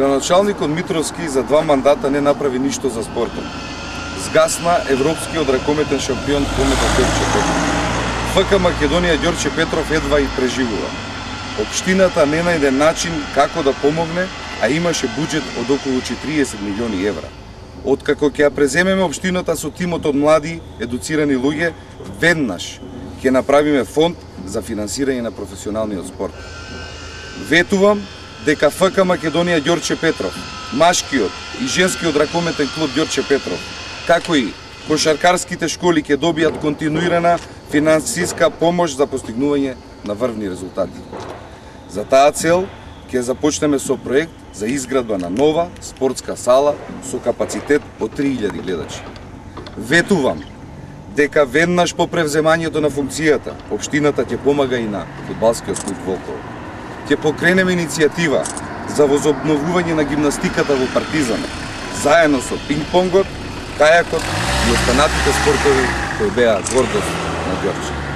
Градоначалникот Митровски за 2 мандата не направи ништо за спортот. Згасна европскиот ракометен шампион комета Ѓорче Петров. ФК Македонија Ѓорче Петров едва и преживува. Општината не најде начин како да помогне, а имаше буџет од околу 40 милиони евра. Откако ќе ја преземеме општината со тимот од млади, едуцирани луѓе, веднаш ќе направиме фонд за финансирање на професионалниот спорт. Ветувам дека ФК Македонија Ѓорче Петров, машкиот и женскиот ракометен клуб Ѓорче Петров, како и кошаркарските школи ќе добијат континуирана финансиска помош за постигнување на врвни резултати. За таа цел ќе започнеме со проект за изградба на нова спортска сала со капацитет од 3000 гледачи. Ветувам дека веднаш по превземањето на функцијата, општината ќе помага и на фудбалскиот клуб Волково. Ќе покренеме иницијатива за возобновување на гимнастиката во Партизан, заедно со пинг-понгот, кајакот и останатите спортови кои беа гордост на Ѓорче.